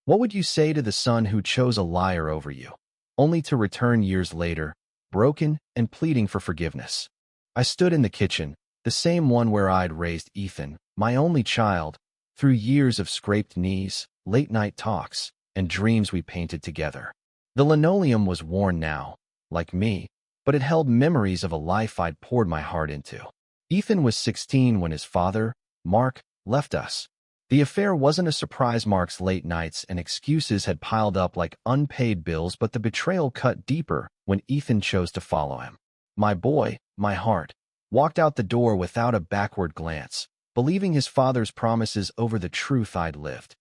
What would you say to the son who chose a liar over you, only to return years later, broken and pleading for forgiveness? I stood in the kitchen, the same one where I'd raised Ethan, my only child, through years of scraped knees, late-night talks, and dreams we painted together. The linoleum was worn now, like me, but it held memories of a life I'd poured my heart into. Ethan was 16 when his father, Mark, left us. The affair wasn't a surprise. Mark's late nights and excuses had piled up like unpaid bills, but the betrayal cut deeper when Ethan chose to follow him. My boy, my heart, walked out the door without a backward glance, believing his father's promises over the truth I'd lived.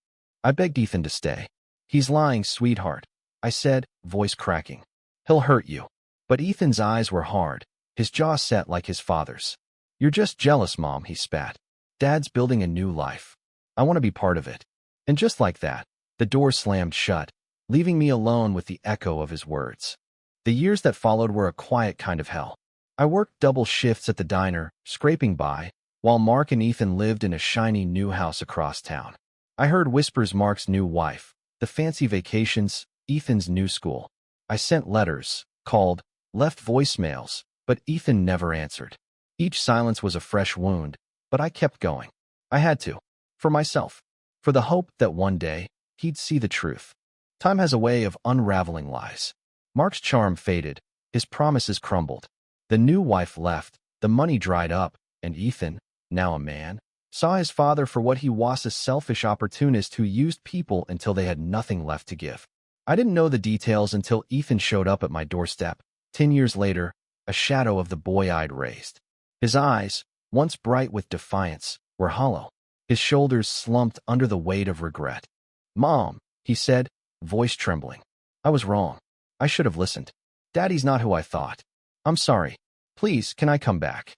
I begged Ethan to stay. "He's lying, sweetheart," I said, voice cracking. "He'll hurt you." But Ethan's eyes were hard, his jaw set like his father's. "You're just jealous, Mom," he spat. "Dad's building a new life. I want to be part of it." And just like that, the door slammed shut, leaving me alone with the echo of his words. The years that followed were a quiet kind of hell. I worked double shifts at the diner, scraping by, while Mark and Ethan lived in a shiny new house across town. I heard whispers: Mark's new wife, the fancy vacations, Ethan's new school. I sent letters, called, left voicemails, but Ethan never answered. Each silence was a fresh wound, but I kept going. I had to. For myself. For the hope that one day, he'd see the truth. Time has a way of unraveling lies. Mark's charm faded, his promises crumbled. The new wife left, the money dried up, and Ethan, now a man, saw his father for what he was: a selfish opportunist who used people until they had nothing left to give. I didn't know the details until Ethan showed up at my doorstep, 10 years later, a shadow of the boy I'd raised. His eyes, once bright with defiance, were hollow. His shoulders slumped under the weight of regret. "Mom," he said, voice trembling. "I was wrong. I should have listened. Daddy's not who I thought. I'm sorry. Please, can I come back?"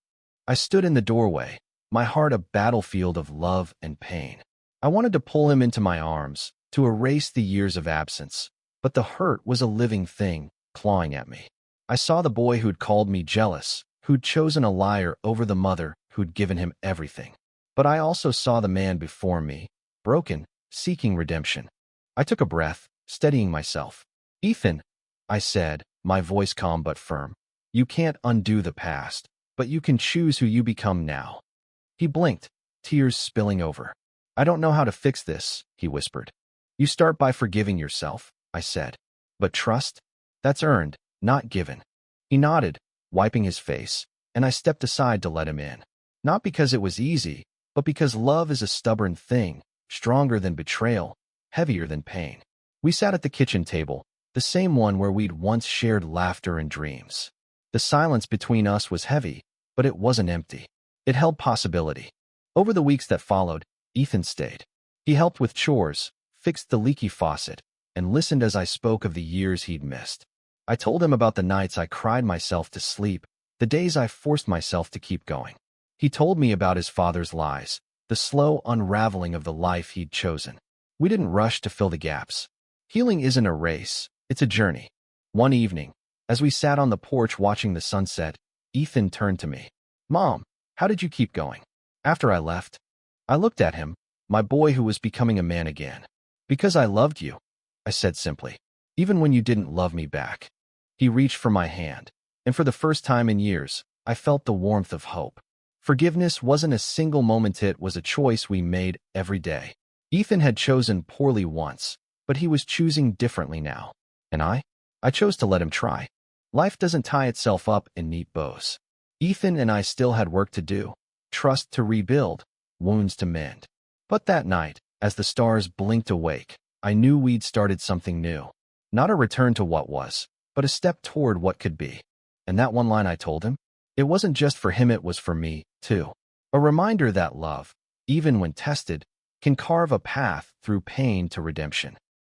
I stood in the doorway, my heart a battlefield of love and pain. I wanted to pull him into my arms, to erase the years of absence, but the hurt was a living thing, clawing at me. I saw the boy who'd called me jealous, who'd chosen a liar over the mother who'd given him everything. But I also saw the man before me, broken, seeking redemption. I took a breath, steadying myself. "Ethan," I said, my voice calm but firm, "you can't undo the past, but you can choose who you become now." He blinked, tears spilling over. "I don't know how to fix this," he whispered. "You start by forgiving yourself," I said. "But trust? That's earned, not given." He nodded, wiping his face, and I stepped aside to let him in. Not because it was easy, but because love is a stubborn thing, stronger than betrayal, heavier than pain. We sat at the kitchen table, the same one where we'd once shared laughter and dreams. The silence between us was heavy, but it wasn't empty. It held possibility. Over the weeks that followed, Ethan stayed. He helped with chores, fixed the leaky faucet, and listened as I spoke of the years he'd missed. I told him about the nights I cried myself to sleep, the days I forced myself to keep going. He told me about his father's lies, the slow unraveling of the life he'd chosen. We didn't rush to fill the gaps. Healing isn't a race, it's a journey. One evening, as we sat on the porch watching the sunset, Ethan turned to me. "Mom, how did you keep going?" "After I left." I looked at him, my boy who was becoming a man again. "Because I loved you," I said simply, "even when you didn't love me back." He reached for my hand, and for the first time in years, I felt the warmth of hope. Forgiveness wasn't a single moment, it was a choice we made every day. Ethan had chosen poorly once, but he was choosing differently now. And I chose to let him try. Life doesn't tie itself up in neat bows. Ethan and I still had work to do, trust to rebuild, wounds to mend. But that night, as the stars blinked awake, I knew we'd started something new. Not a return to what was, but a step toward what could be. And that one line I told him, it wasn't just for him, it was for me, too. A reminder that love, even when tested, can carve a path through pain to redemption.